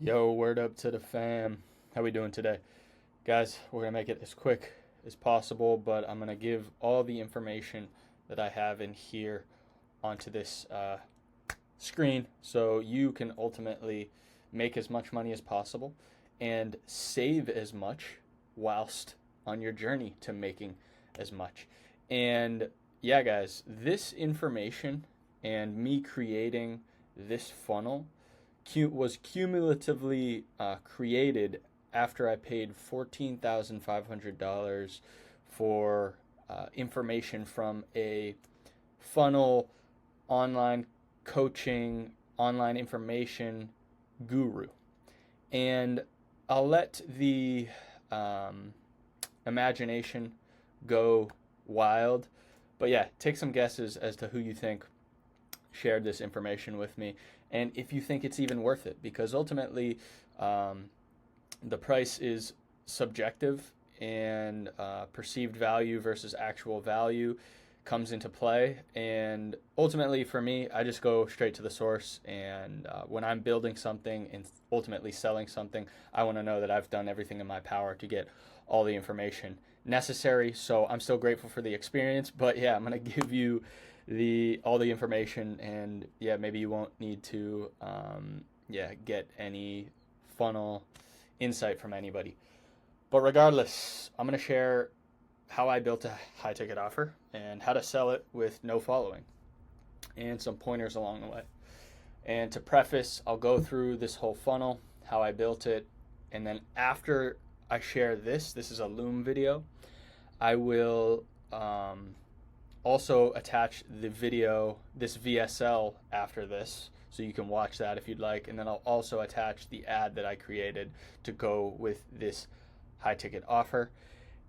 Yo, word up to the fam. How we doing today? Guys, we're going to make it as quick as possible, but I'm going to give all the information that I have in here onto this screen so you can ultimately make as much money as possible and save as much whilst on your journey to making as much. And yeah, guys, this information and me creating this funnel was cumulatively created after I paid $14,500 for information from a funnel online coaching, online information guru. And I'll let the imagination go wild. But yeah, take some guesses as to who you think shared this information with me, and if you think it's even worth it, because ultimately the price is subjective, and perceived value versus actual value comes into play. And ultimately for me, I just go straight to the source, and when I'm building something and ultimately selling something, I want to know that I've done everything in my power to get all the information necessary. So I'm still grateful for the experience, but yeah, I'm going to give you all the information, and yeah, maybe you won't need to get any funnel insight from anybody. But regardless, I'm going to share how I built a high ticket offer and how to sell it with no following, and some pointers along the way. And to preface, I'll go through this whole funnel, how I built it, and then after I share this is a Loom video, I will also attach the video, this VSL, after this, so you can watch that if you'd like. And then I'll also attach the ad that I created to go with this high ticket offer.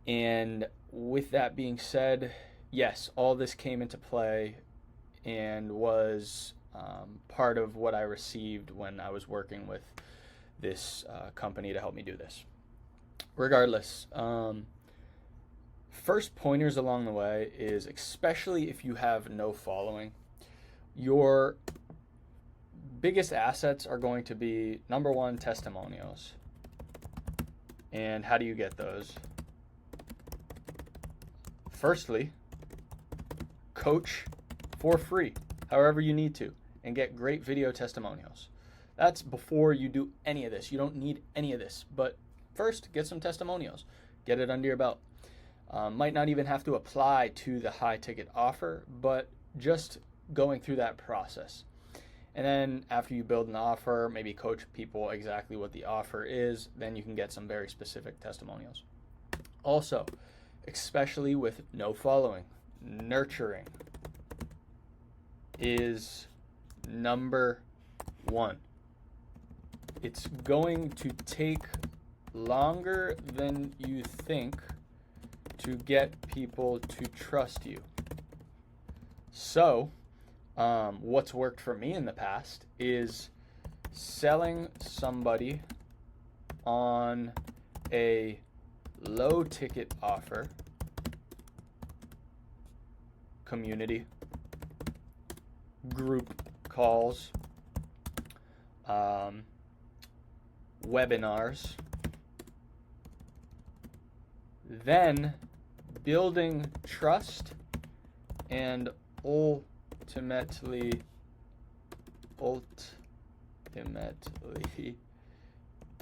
And with that being said, yes, all this came into play and was part of what I received when I was working with this company to help me do this. Regardless, first pointers along the way is, especially if you have no following, your biggest assets are going to be, number one, testimonials. And how do you get those? Firstly, coach for free, however you need to, and get great video testimonials. That's before you do any of this. You don't need any of this, but first, get some testimonials. Get it under your belt. Might not even have to apply to the high ticket offer, but just going through that process. And then after you build an offer, maybe coach people exactly what the offer is, then you can get some very specific testimonials. Also, especially with no following, nurturing is number one. It's going to take longer than you think to get people to trust you. So, what's worked for me in the past is selling somebody on a low ticket offer, community, group calls, webinars, then building trust, and ultimately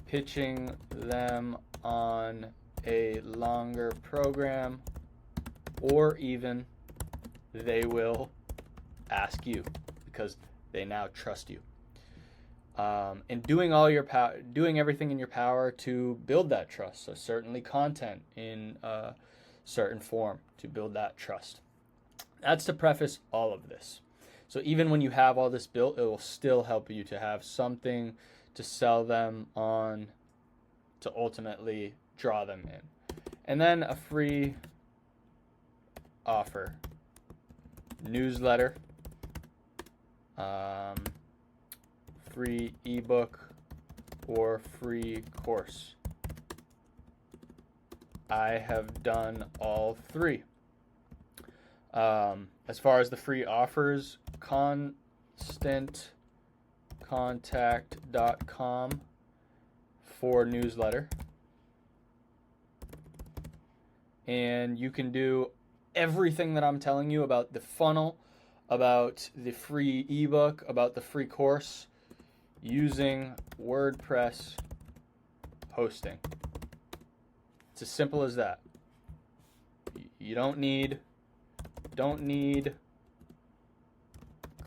pitching them on a longer program, or even they will ask you because they now trust you. And doing doing everything in your power to build that trust. So certainly content in a certain form to build that trust. That's to preface all of this. So even when you have all this built, it will still help you to have something to sell them on to ultimately draw them in. And then a free offer, newsletter, free ebook, or free course. I have done all three. As far as the free offers, constantcontact.com for newsletter. And you can do everything that I'm telling you about the funnel, about the free ebook, about the free course using WordPress hosting. It's as simple as that. You don't need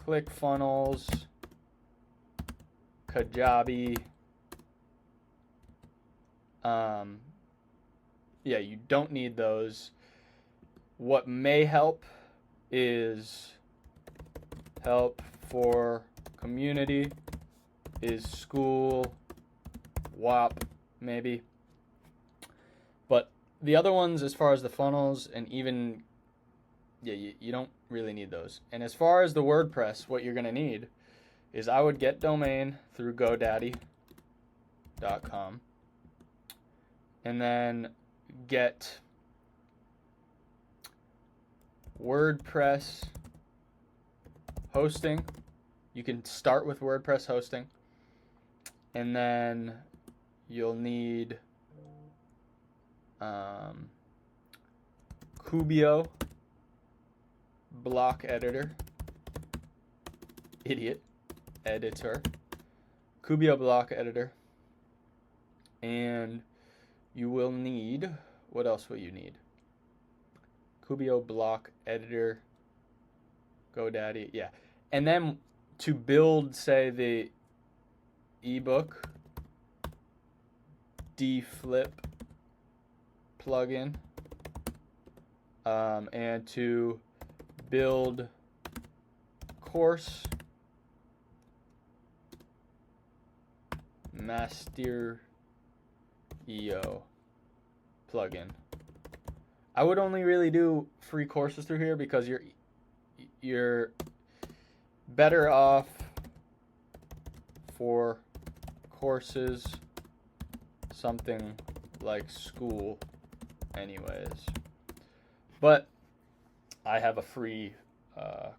ClickFunnels, Kajabi. Yeah, you don't need those. What may help is help for community, is school, WAP, maybe. But the other ones, as far as the funnels and even, yeah, you don't really need those. And as far as the WordPress, what you're going to need is I would get domain through GoDaddy.com and then get WordPress hosting. You can start with WordPress hosting, and then you'll need Kubio block editor. Editor. Kubio block editor. And you will need, what else will you need? Kubio block editor, GoDaddy, yeah. And then to build, say, the ebook, DFlip plugin, and to build course, Master EO plugin. I would only really do free courses through here because you're better off for courses, something like school anyways. But I have a free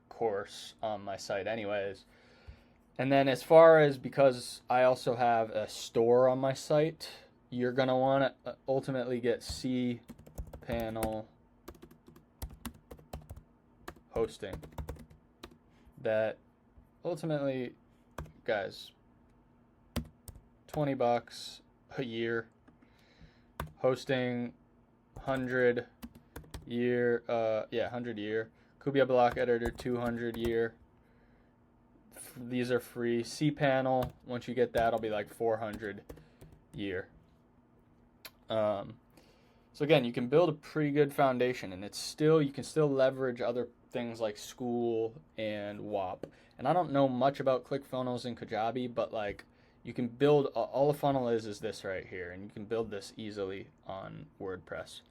course on my site anyways. And then as far as, because I also have a store on my site, you're going to want to ultimately get cPanel hosting. That ultimately, guys, $20 a year, hosting 100 year, 100 year, Kubio block editor 200 year. These are free. cPanel, once you get that, it'll be like 400 year. So again, you can build a pretty good foundation, and you can still leverage other things like school and WAP. And I don't know much about ClickFunnels and Kajabi, but like you can build, all a funnel is this right here, and you can build this easily on WordPress.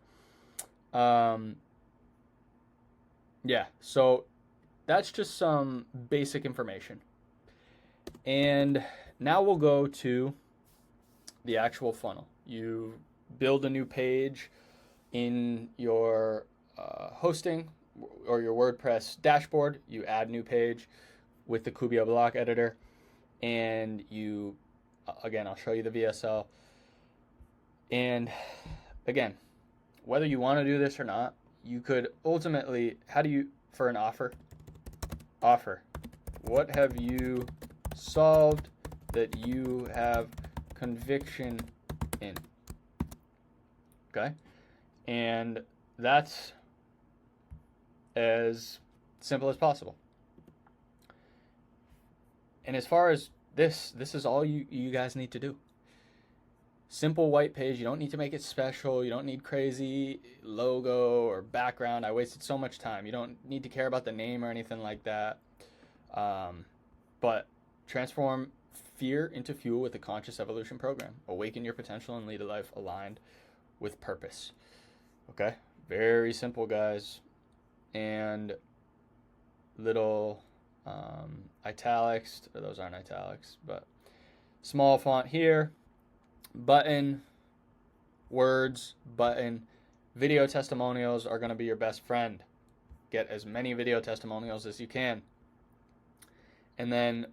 Yeah, so that's just some basic information. And now we'll go to the actual funnel. You build a new page in your hosting or your WordPress dashboard. You add new page with the Kubio block editor, and you, again, I'll show you the VSL. And again, whether you want to do this or not, you could ultimately, for an offer, what have you solved that you have conviction in? Okay? And that's as simple as possible. And as far as this is all you guys need to do. Simple white page. You don't need to make it special. You don't need crazy logo or background. I wasted so much time. You don't need to care about the name or anything like that. But transform fear into fuel with a conscious evolution program. Awaken your potential and lead a life aligned with purpose. Okay? Very simple, guys. And little italics. Those aren't italics, but small font here. Button, words, button. Video testimonials are going to be your best friend. Get as many video testimonials as you can. And then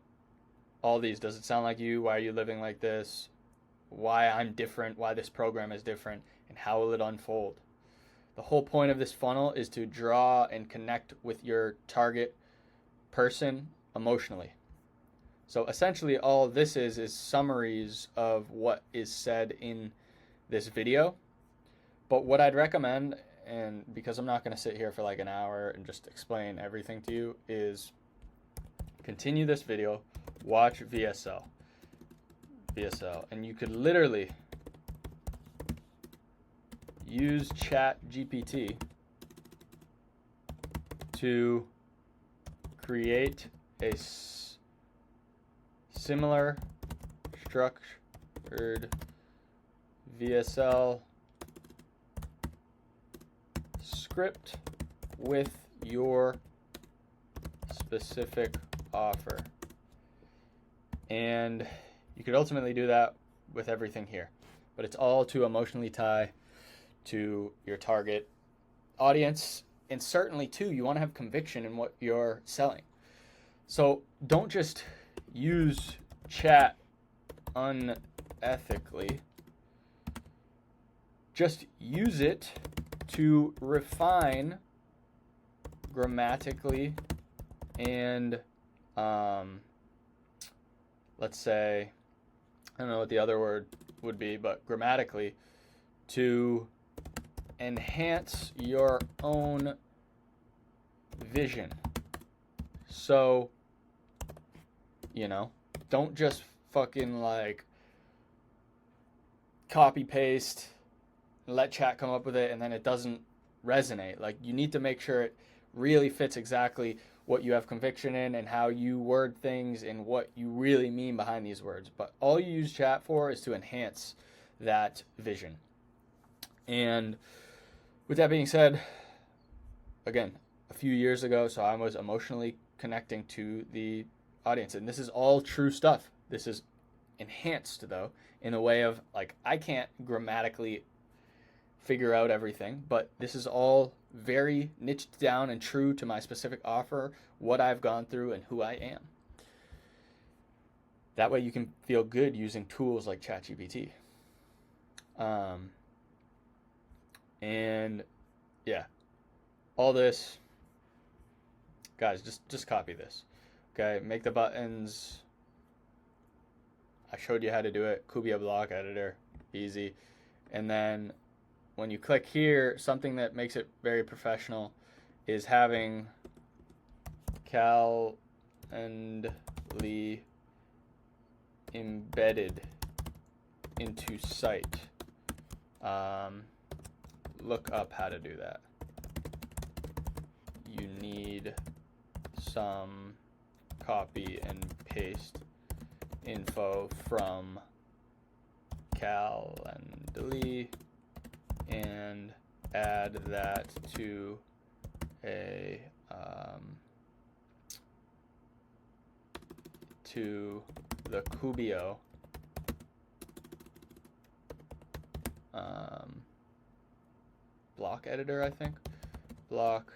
all these. Does it sound like you? Why are you living like this? why I'm different, why this program is different, and how will it unfold. The whole point of this funnel is to draw and connect with your target person emotionally. So essentially all this is summaries of what is said in this video. But what I'd recommend, and because I'm not going to sit here for like an hour and just explain everything to you, is continue this video, watch VSL, and you could literally use ChatGPT to create a similar structured VSL script with your specific offer. And you could ultimately do that with everything here, but it's all to emotionally tie to your target audience. And certainly too, you want to have conviction in what you're selling. So don't just use chat unethically. Just use it to refine grammatically and let's say, I don't know what the other word would be, but grammatically, to enhance your own vision. So, don't just fucking like copy paste, let chat come up with it, and then it doesn't resonate. Like, you need to make sure it really fits exactly what you have conviction in and how you word things and what you really mean behind these words. But all you use chat for is to enhance that vision. And with that being said, again, a few years ago, so I was emotionally connecting to the audience, and this is all true stuff. This is enhanced though in a way of like, I can't grammatically figure out everything, but this is all very niched down and true to my specific offer, what I've gone through, and who I am. That way you can feel good using tools like ChatGPT. And yeah, all this, guys, just copy this. Okay, make the buttons. I showed you how to do it. Kubia block editor, easy. And then when you click here, something that makes it very professional is having Calendly embedded into site. Look up how to do that. You need some copy and paste info from Calendly and add that to a to the Kubio block editor, I think. Block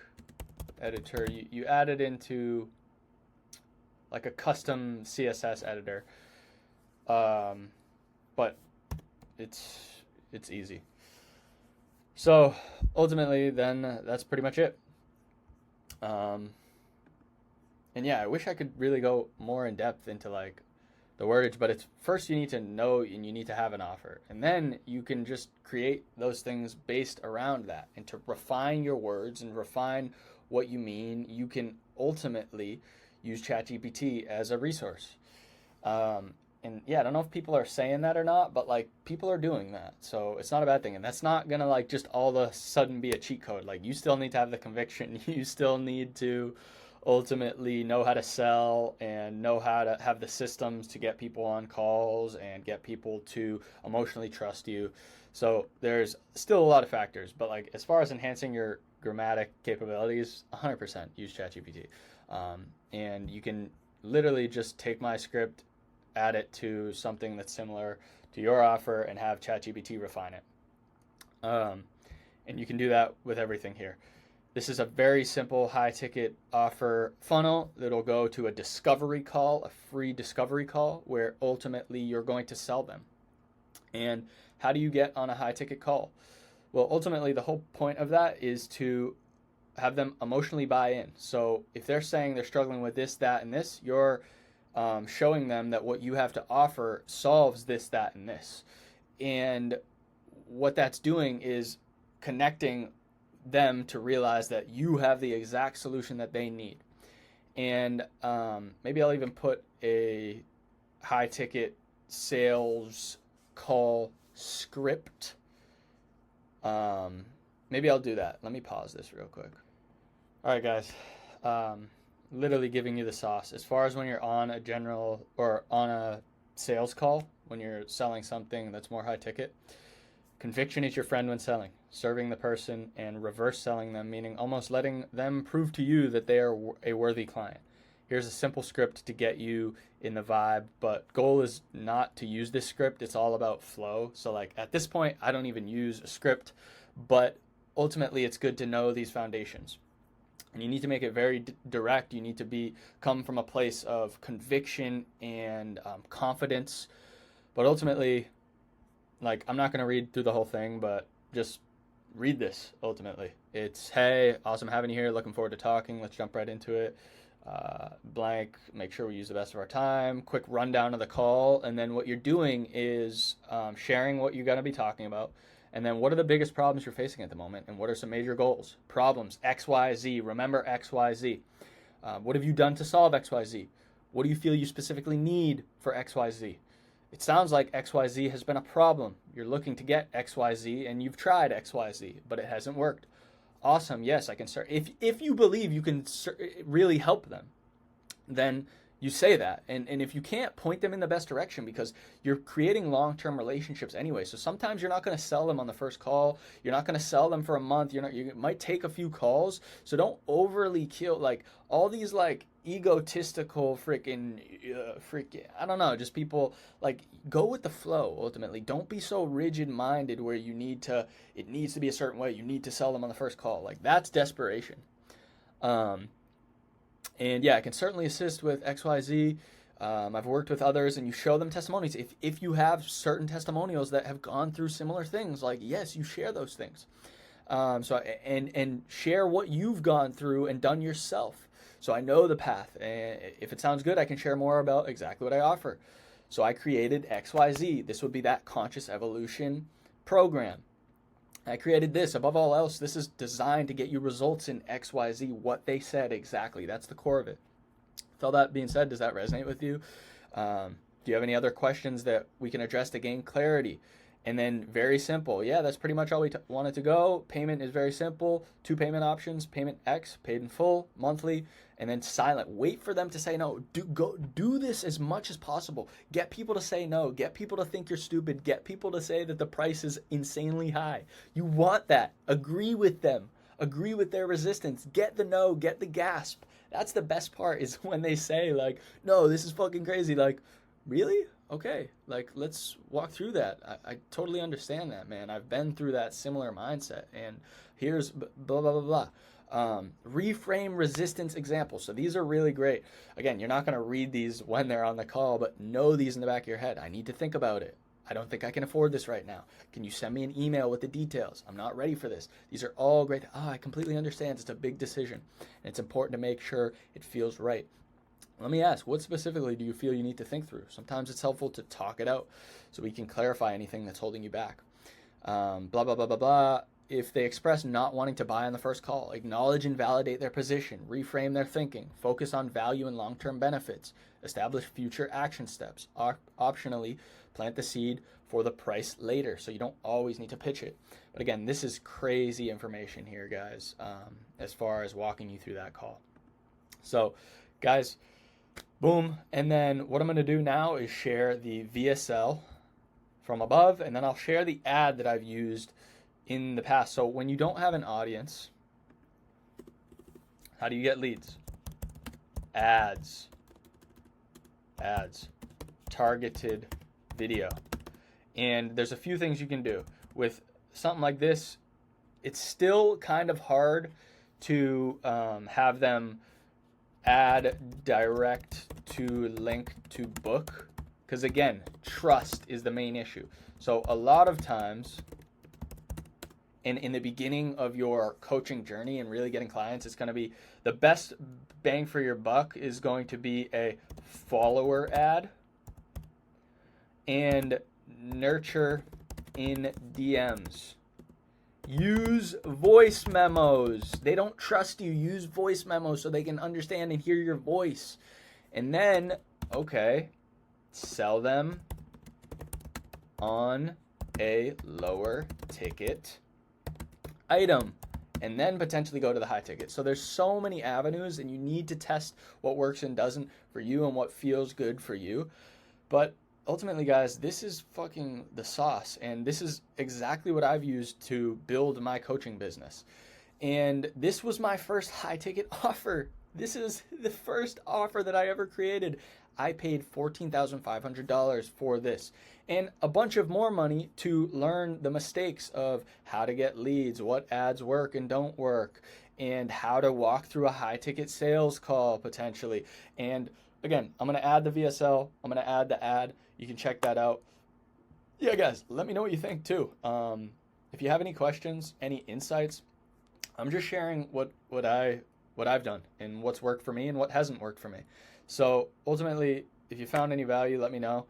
editor. You add it into like a custom CSS editor, but it's easy. So ultimately, then that's pretty much it. And yeah, I wish I could really go more in depth into like the wordage, but it's first you need to know and you need to have an offer, and then you can just create those things based around that. And to refine your words and refine what you mean, you can ultimately use ChatGPT as a resource. And yeah, I don't know if people are saying that or not, but like people are doing that. So it's not a bad thing. And that's not going to like just all of a sudden be a cheat code. Like you still need to have the conviction. You still need to ultimately know how to sell and know how to have the systems to get people on calls and get people to emotionally trust you. So there's still a lot of factors, but like as far as enhancing your grammatic capabilities, 100% use ChatGPT. And you can literally just take my script, add it to something that's similar to your offer, and have ChatGPT refine it. And you can do that with everything here. This is a very simple high-ticket offer funnel that'll go to a discovery call, a free discovery call, where ultimately you're going to sell them. And how do you get on a high ticket call? Well, ultimately, the whole point of that is to have them emotionally buy in. So if they're saying they're struggling with this, that, and this, you're showing them that what you have to offer solves this, that, and this. And what that's doing is connecting them to realize that you have the exact solution that they need. And maybe I'll even put a high ticket sales call script. Maybe I'll do that. Let me pause this real quick. All right, guys. Literally giving you the sauce. As far as when you're on a general or on a sales call, when you're selling something that's more high ticket, conviction is your friend when selling. Serving the person and reverse selling them, meaning almost letting them prove to you that they are a worthy client. Here's a simple script to get you in the vibe, but goal is not to use this script. It's all about flow. So like at this point, I don't even use a script, but ultimately it's good to know these foundations. And you need to make it very direct. You need to come from a place of conviction and confidence. But ultimately, like, I'm not going to read through the whole thing, but just read this ultimately. It's, hey, awesome having you here. Looking forward to talking. Let's jump right into it. Blank, make sure we use the best of our time. Quick rundown of the call. And then what you're doing is sharing what you're going to be talking about. And then what are the biggest problems you're facing at the moment? And what are some major goals? Problems, X, Y, Z. Remember X, Y, Z. What have you done to solve X, Y, Z? What do you feel you specifically need for X, Y, Z? It sounds like X, Y, Z has been a problem. You're looking to get X, Y, Z, and you've tried X, Y, Z, but it hasn't worked. Awesome, yes, I can start. If you believe you can really help them, then you say that. And if you can't, point them in the best direction, because you're creating long-term relationships anyway. So sometimes you're not going to sell them on the first call. You're not going to sell them for a month. You might take a few calls. So don't overly kill, like, all these, like, egotistical freaking, I don't know, just people, like, go with the flow ultimately. Don't be so rigid-minded where it needs to be a certain way. You need to sell them on the first call. Like, that's desperation. And yeah, I can certainly assist with XYZ. I've worked with others, and you show them testimonies. If you have certain testimonials that have gone through similar things, like, yes, you share those things. And share what you've gone through and done yourself. So I know the path. And if it sounds good, I can share more about exactly what I offer. So I created XYZ. This would be that conscious evolution program. I created this. Above all else, this is designed to get you results in XYZ, what they said exactly. That's the core of it. With all that being said, does that resonate with you? Do you have any other questions that we can address to gain clarity? And then very simple. Yeah, that's pretty much all we wanted to go. Payment is very simple. 2 payment options. Payment X, paid in full, monthly, and then silent. Wait for them to say no. Do this as much as possible. Get people to say no. Get people to think you're stupid. Get people to say that the price is insanely high. You want that. Agree with them. Agree with their resistance. Get the no. Get the gasp. That's the best part, is when they say, like, no, this is fucking crazy. Like, really? Okay, like, let's walk through that. I totally understand that, man. I've been through that similar mindset, and here's blah, blah, blah, blah. Reframe resistance examples. So these are really great. Again, you're not going to read these when they're on the call, but know these in the back of your head. I need to think about it. I don't think I can afford this right now. Can you send me an email with the details? I'm not ready for this. These are all great. I completely understand. It's a big decision, and it's important to make sure it feels right. Let me ask, what specifically do you feel you need to think through? Sometimes it's helpful to talk it out so we can clarify anything that's holding you back. Blah, blah, blah, blah, blah. If they express not wanting to buy on the first call, acknowledge and validate their position, reframe their thinking, focus on value and long-term benefits, establish future action steps, optionally plant the seed for the price later, so you don't always need to pitch it. But again, this is crazy information here, guys, as far as walking you through that call. So, guys, boom. And then what I'm going to do now is share the VSL from above, and then I'll share the ad that I've used in the past. So when you don't have an audience, how do you get leads? Ads. Targeted video. And there's a few things you can do. With something like this, it's still kind of hard to have them add direct to link to book Because again, trust is the main issue. So a lot of times, in the beginning of your coaching journey and really getting clients, it's going to be the best bang for your buck is going to be a follower ad and nurture in DMs. Use voice memos. They don't trust you. Use voice memos so they can understand and hear your voice. And then, okay, sell them on a lower ticket item, and then potentially go to the high ticket. So there's so many avenues, and you need to test what works and doesn't for you and what feels good for you. But ultimately, guys, this is fucking the sauce, and this is exactly what I've used to build my coaching business. And this was my first high ticket offer. This is the first offer that I ever created. I paid $14,500 for this, and a bunch of more money to learn the mistakes of how to get leads, what ads work and don't work, and how to walk through a high ticket sales call potentially. And again, I'm going to add the VSL. I'm going to add the ad. You can check that out. Yeah, guys, let me know what you think too. If you have any questions, any insights, I'm just sharing what I've done and what's worked for me and what hasn't worked for me. So ultimately, if you found any value, let me know.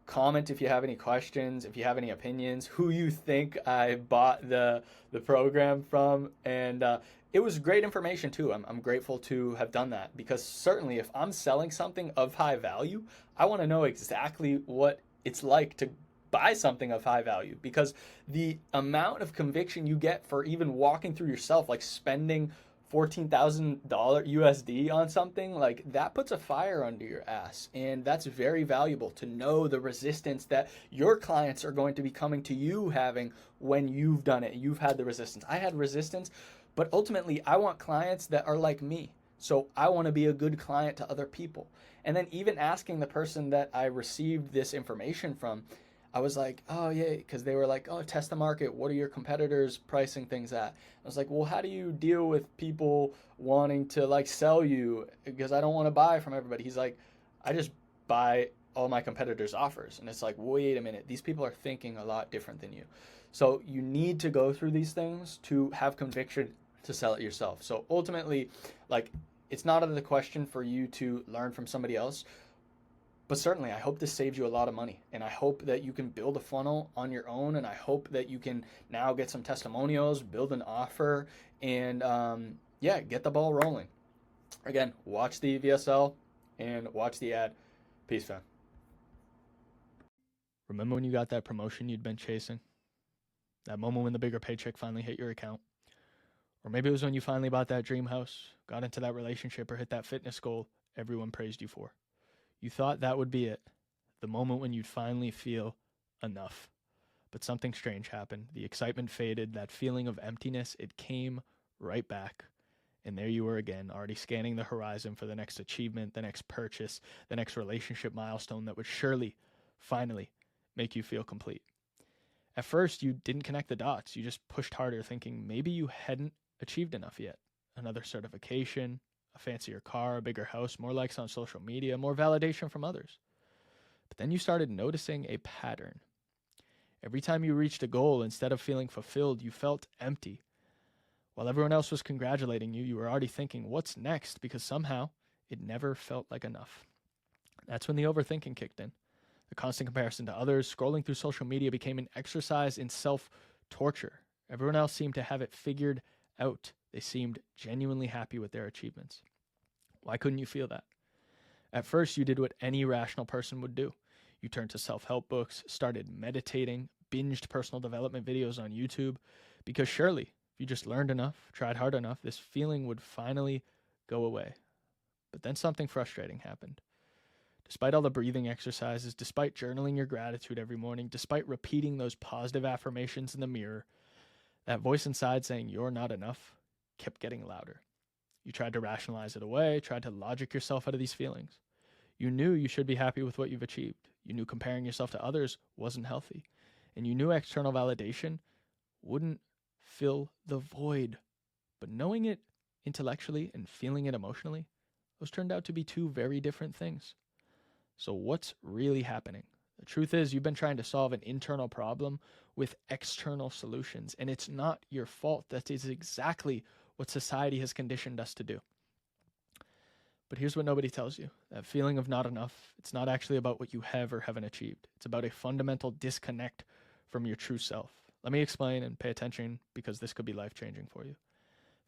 Comment if you have any questions, if you have any opinions, who you think I bought the program from. And it was great information too. I'm grateful to have done that, because certainly if I'm selling something of high value, I want to know exactly what it's like to buy something of high value, because the amount of conviction you get for even walking through yourself, like spending $14,000 USD on something, like that puts a fire under your ass. And that's very valuable to know the resistance that your clients are going to be coming to you having when you've done it. You've had the resistance. I had resistance, but ultimately I want clients that are like me. So I want to be a good client to other people. And then even asking the person that I received this information from, I was like, oh yeah, because they were like, oh, test the market. What are your competitors pricing things at? I was like, well, how do you deal with people wanting to like sell you? Because I don't want to buy from everybody. He's like, I just buy all my competitors' offers. And it's like, wait a minute, these people are thinking a lot different than you. So you need to go through these things to have conviction to sell it yourself. So ultimately, like, it's not out of the question for you to learn from somebody else. But certainly, I hope this saves you a lot of money, and I hope that you can build a funnel on your own, and I hope that you can now get some testimonials, build an offer, and yeah, get the ball rolling. Again, watch the VSL and watch the ad. Peace, fam. Remember when you got that promotion you'd been chasing? That moment when the bigger paycheck finally hit your account? Or maybe it was when you finally bought that dream house, got into that relationship, or hit that fitness goal everyone praised you for. You thought that would be it, the moment when you'd finally feel enough. But something strange happened. The excitement faded, that feeling of emptiness, it came right back. And there you were again, already scanning the horizon for the next achievement, the next purchase, the next relationship milestone that would surely, finally, make you feel complete. At first, you didn't connect the dots. You just pushed harder, thinking maybe you hadn't achieved enough yet. Another certification, a fancier car, a bigger house, more likes on social media, more validation from others. But then you started noticing a pattern. Every time you reached a goal, instead of feeling fulfilled, you felt empty. While everyone else was congratulating you, you were already thinking, what's next? Because somehow it never felt like enough. That's when the overthinking kicked in. The constant comparison to others, scrolling through social media became an exercise in self-torture. Everyone else seemed to have it figured out. They seemed genuinely happy with their achievements. Why couldn't you feel that? At first, you did what any rational person would do. You turned to self-help books, started meditating, binged personal development videos on YouTube, because surely, if you just learned enough, tried hard enough, this feeling would finally go away. But then something frustrating happened. Despite all the breathing exercises, despite journaling your gratitude every morning, despite repeating those positive affirmations in the mirror, that voice inside saying you're not enough kept getting louder. You tried to rationalize it away, tried to logic yourself out of these feelings. You knew you should be happy with what you've achieved. You knew comparing yourself to others wasn't healthy. And you knew external validation wouldn't fill the void. But knowing it intellectually and feeling it emotionally, those turned out to be two very different things. So what's really happening? The truth is, you've been trying to solve an internal problem with external solutions, and it's not your fault. That is exactly what society has conditioned us to do. But here's what nobody tells you. That feeling of not enough, it's not actually about what you have or haven't achieved. It's about a fundamental disconnect from your true self. Let me explain and pay attention because this could be life-changing for you.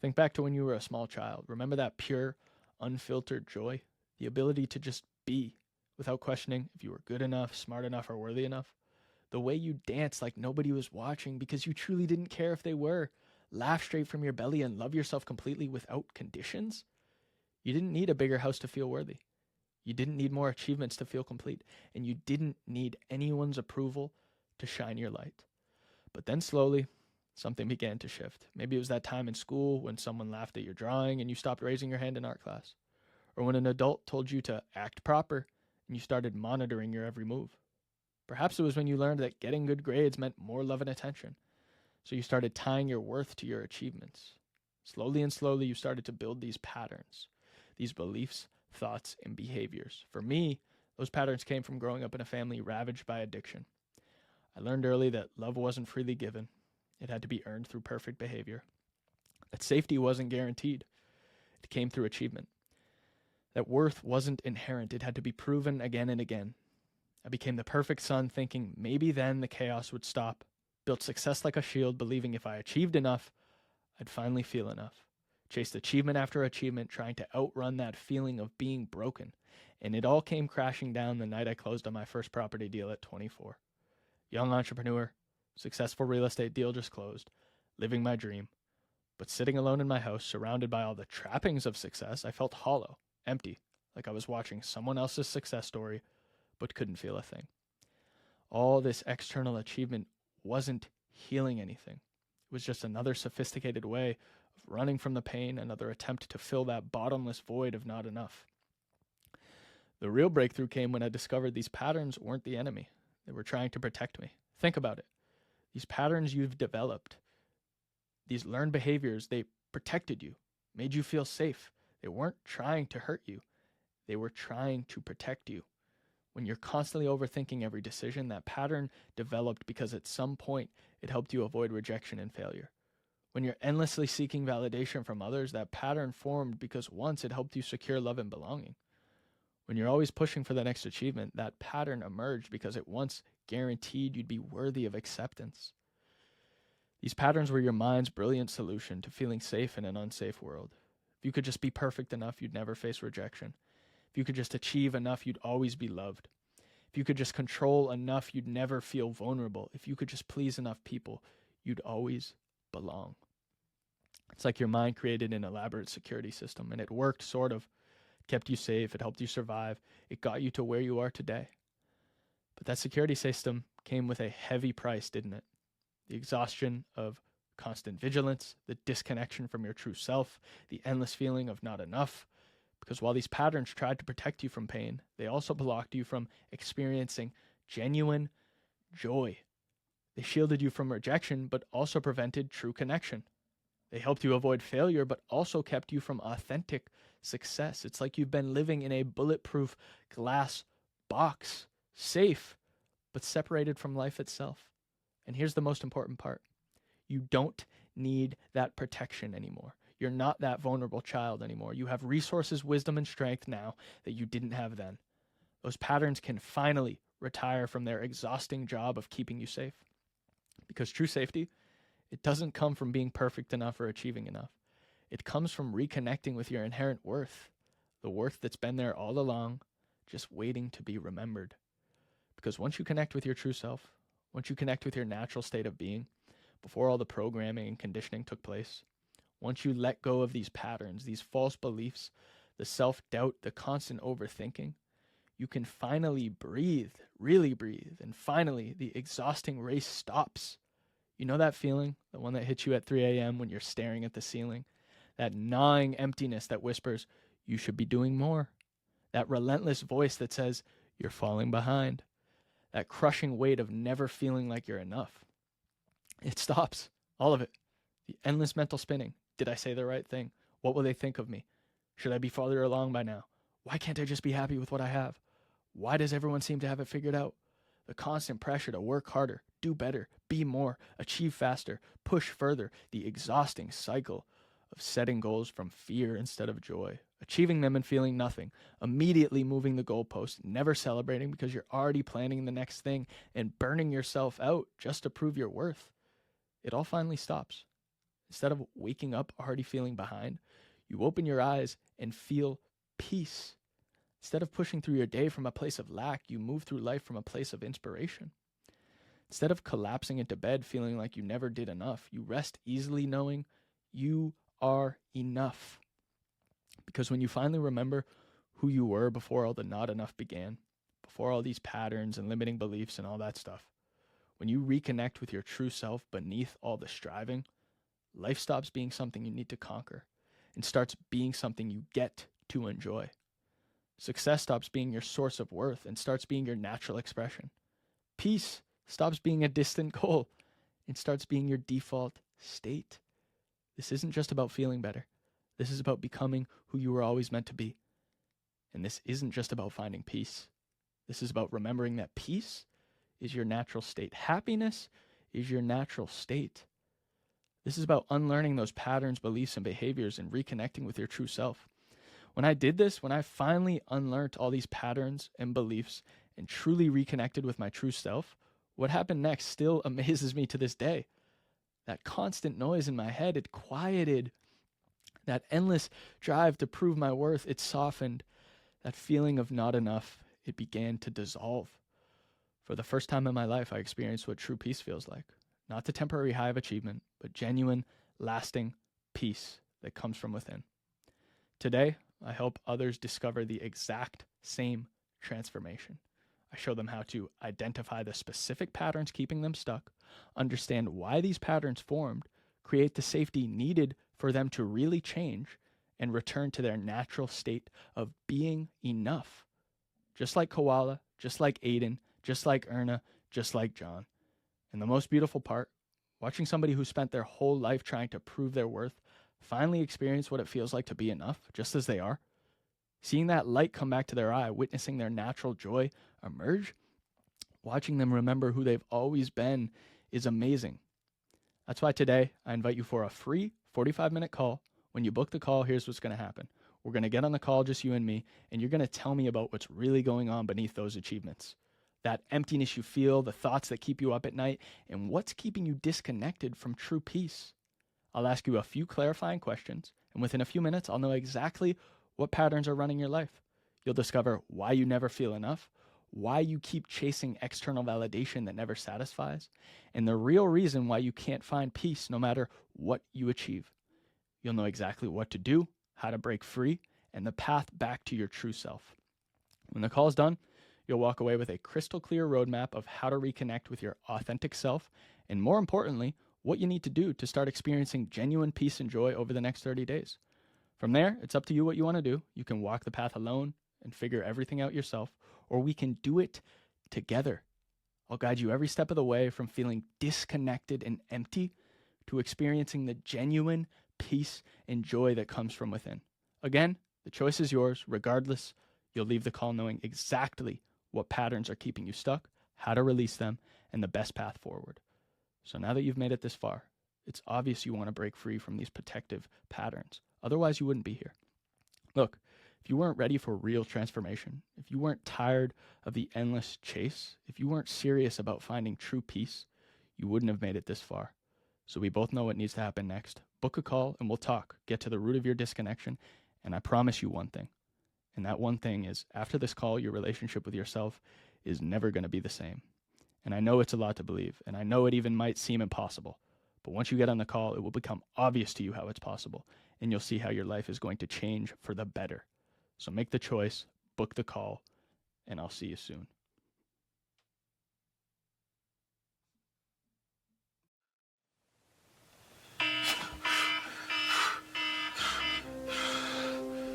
Think back to when you were a small child. Remember that pure, unfiltered joy? The ability to just be without questioning if you were good enough, smart enough, or worthy enough? The way you danced like nobody was watching because you truly didn't care if they were. Laugh straight from your belly and love yourself completely without conditions? You didn't need a bigger house to feel worthy. You didn't need more achievements to feel complete. And you didn't need anyone's approval to shine your light. But then slowly, something began to shift. Maybe it was that time in school when someone laughed at your drawing and you stopped raising your hand in art class. Or when an adult told you to act proper and you started monitoring your every move. Perhaps it was when you learned that getting good grades meant more love and attention. So you started tying your worth to your achievements. Slowly and slowly, you started to build these patterns, these beliefs, thoughts, and behaviors. For me, those patterns came from growing up in a family ravaged by addiction. I learned early that love wasn't freely given. It had to be earned through perfect behavior. That safety wasn't guaranteed. It came through achievement. That worth wasn't inherent. It had to be proven again and again. I became the perfect son, thinking maybe then the chaos would stop. Built success like a shield, believing if I achieved enough, I'd finally feel enough. Chased achievement after achievement, trying to outrun that feeling of being broken. And it all came crashing down the night I closed on my first property deal at 24. Young entrepreneur, successful real estate deal just closed, living my dream. But sitting alone in my house, surrounded by all the trappings of success, I felt hollow, empty, like I was watching someone else's success story, but couldn't feel a thing. All this external achievement wasn't healing anything. It was just another sophisticated way of running from the pain, another attempt to fill that bottomless void of not enough. The real breakthrough came when I discovered these patterns weren't the enemy. They were trying to protect me. Think about it. These patterns you've developed, these learned behaviors, they protected you, made you feel safe. They weren't trying to hurt you. They were trying to protect you. When you're constantly overthinking every decision, that pattern developed because at some point it helped you avoid rejection and failure. When you're endlessly seeking validation from others, that pattern formed because once it helped you secure love and belonging. When you're always pushing for the next achievement, that pattern emerged because it once guaranteed you'd be worthy of acceptance. These patterns were your mind's brilliant solution to feeling safe in an unsafe world. If you could just be perfect enough, you'd never face rejection. If you could just achieve enough, you'd always be loved. If you could just control enough, you'd never feel vulnerable. If you could just please enough people, you'd always belong. It's like your mind created an elaborate security system, and it worked, sort of. It kept you safe, it helped you survive, it got you to where you are today. But that security system came with a heavy price, didn't it? The exhaustion of constant vigilance, the disconnection from your true self, the endless feeling of not enough. Because while these patterns tried to protect you from pain, they also blocked you from experiencing genuine joy. They shielded you from rejection, but also prevented true connection. They helped you avoid failure, but also kept you from authentic success. It's like you've been living in a bulletproof glass box, safe, but separated from life itself. And here's the most important part. You don't need that protection anymore. You're not that vulnerable child anymore. You have resources, wisdom, and strength now that you didn't have then. Those patterns can finally retire from their exhausting job of keeping you safe. Because true safety, it doesn't come from being perfect enough or achieving enough. It comes from reconnecting with your inherent worth, the worth that's been there all along, just waiting to be remembered. Because once you connect with your true self, once you connect with your natural state of being, before all the programming and conditioning took place, once you let go of these patterns, these false beliefs, the self-doubt, the constant overthinking, you can finally breathe, really breathe, and finally the exhausting race stops. You know that feeling, the one that hits you at 3 a.m. when you're staring at the ceiling? That gnawing emptiness that whispers, you should be doing more. That relentless voice that says, you're falling behind. That crushing weight of never feeling like you're enough. It stops, all of it. The endless mental spinning. Did I say the right thing? What will they think of me? Should I be farther along by now? Why can't I just be happy with what I have? Why does everyone seem to have it figured out? The constant pressure to work harder, do better, be more, achieve faster, push further, the exhausting cycle of setting goals from fear instead of joy, achieving them and feeling nothing, immediately moving the goalpost, never celebrating because you're already planning the next thing, and burning yourself out just to prove your worth. It all finally stops. Instead of waking up already feeling behind, you open your eyes and feel peace. Instead of pushing through your day from a place of lack, you move through life from a place of inspiration. Instead of collapsing into bed feeling like you never did enough, you rest easily knowing you are enough. Because when you finally remember who you were before all the not enough began, before all these patterns and limiting beliefs and all that stuff, when you reconnect with your true self beneath all the striving, life stops being something you need to conquer and starts being something you get to enjoy. Success stops being your source of worth and starts being your natural expression. Peace stops being a distant goal and starts being your default state. This isn't just about feeling better. This is about becoming who you were always meant to be. And this isn't just about finding peace. This is about remembering that peace is your natural state. Happiness is your natural state. This is about unlearning those patterns, beliefs, and behaviors and reconnecting with your true self. When I did this, when I finally unlearned all these patterns and beliefs and truly reconnected with my true self, what happened next still amazes me to this day. That constant noise in my head, it quieted. That endless drive to prove my worth, it softened. That feeling of not enough, it began to dissolve. For the first time in my life, I experienced what true peace feels like. Not the temporary high of achievement, but genuine, lasting peace that comes from within. Today, I help others discover the exact same transformation. I show them how to identify the specific patterns keeping them stuck, understand why these patterns formed, create the safety needed for them to really change, and return to their natural state of being enough. Just like Koala, just like Aiden, just like Erna, just like John. And the most beautiful part, watching somebody who spent their whole life trying to prove their worth finally experience what it feels like to be enough, just as they are. Seeing that light come back to their eye, witnessing their natural joy emerge, watching them remember who they've always been is amazing. That's why today I invite you for a free 45-minute call. When you book the call, here's what's going to happen. We're going to get on the call, just you and me, and you're going to tell me about what's really going on beneath those achievements. That emptiness you feel, the thoughts that keep you up at night, and what's keeping you disconnected from true peace. I'll ask you a few clarifying questions, and within a few minutes, I'll know exactly what patterns are running your life. You'll discover why you never feel enough, why you keep chasing external validation that never satisfies, and the real reason why you can't find peace no matter what you achieve. You'll know exactly what to do, how to break free, and the path back to your true self. When the call is done, you'll walk away with a crystal clear roadmap of how to reconnect with your authentic self, and more importantly, what you need to do to start experiencing genuine peace and joy over the next 30 days. From there, it's up to you what you want to do. You can walk the path alone and figure everything out yourself, or we can do it together. I'll guide you every step of the way from feeling disconnected and empty to experiencing the genuine peace and joy that comes from within. Again, the choice is yours. Regardless, you'll leave the call knowing exactly what patterns are keeping you stuck, how to release them, and the best path forward. So now that you've made it this far, it's obvious you want to break free from these protective patterns. Otherwise, you wouldn't be here. Look, if you weren't ready for real transformation, if you weren't tired of the endless chase, if you weren't serious about finding true peace, you wouldn't have made it this far. So we both know what needs to happen next. Book a call and we'll talk, get to the root of your disconnection, and I promise you one thing. And that one thing is, after this call, your relationship with yourself is never going to be the same. And I know it's a lot to believe, and I know it even might seem impossible. But once you get on the call, it will become obvious to you how it's possible, and you'll see how your life is going to change for the better. So make the choice, book the call, and I'll see you soon.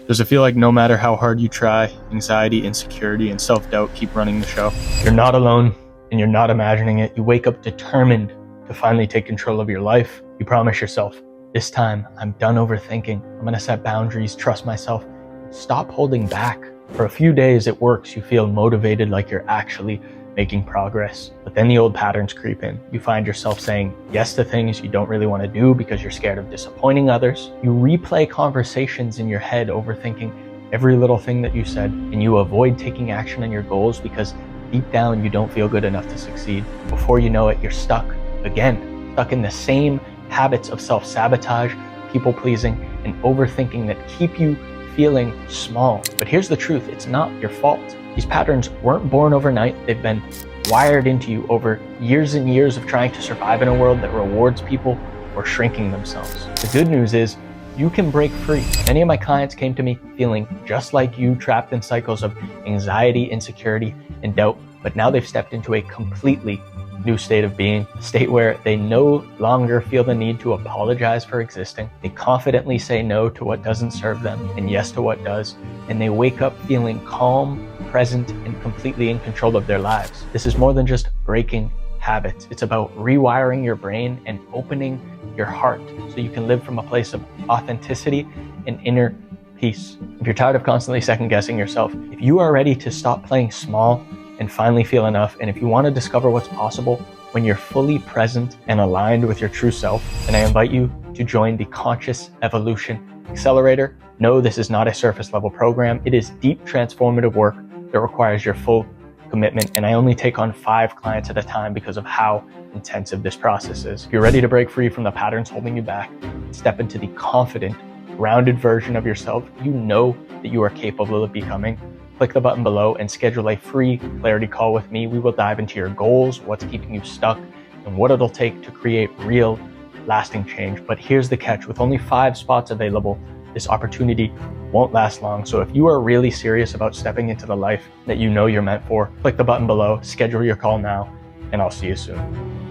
Does it feel like no matter how hard you try, anxiety, insecurity, and self-doubt keep running the show? You're not alone, and you're not imagining it. You wake up determined to finally take control of your life. You promise yourself, this time I'm done overthinking. I'm going to set boundaries, trust myself, stop holding back. For a few days, it works. You feel motivated, like you're actually making progress. But then the old patterns creep in. You find yourself saying yes to things you don't really want to do because you're scared of disappointing others. You replay conversations in your head, overthinking every little thing that you said, and you avoid taking action on your goals because deep down you don't feel good enough to succeed. Before you know it, you're stuck again, stuck in the same habits of self-sabotage, people-pleasing, and overthinking that keep you feeling small. But here's the truth, it's not your fault. These patterns weren't born overnight. They've been wired into you over years and years of trying to survive in a world that rewards people or shrinking themselves. The good news is you can break free. Many of my clients came to me feeling just like you, trapped in cycles of anxiety, insecurity, and doubt, but now they've stepped into a completely new state of being, a state where they no longer feel the need to apologize for existing. They confidently say no to what doesn't serve them and yes to what does, and they wake up feeling calm, present, and completely in control of their lives. This is more than just breaking habits. It's about rewiring your brain and opening your heart so you can live from a place of authenticity and inner peace. If you're tired of constantly second guessing yourself, if you are ready to stop playing small and finally feel enough, and if you want to discover what's possible when you're fully present and aligned with your true self, then I invite you to join the Conscious Evolution Accelerator. No, this is not a surface level program. It is deep transformative work that requires your full commitment, and I only take on 5 clients at a time because of how intensive this process is. If you're ready to break free from the patterns holding you back, step into the confident, grounded version of yourself you know that you are capable of becoming, click the button below and schedule a free clarity call with me. We will dive into your goals, what's keeping you stuck, and what it'll take to create real, lasting change. But here's the catch, with only 5 spots available, this opportunity won't last long. So if you are really serious about stepping into the life that you know you're meant for, click the button below, schedule your call now, and I'll see you soon.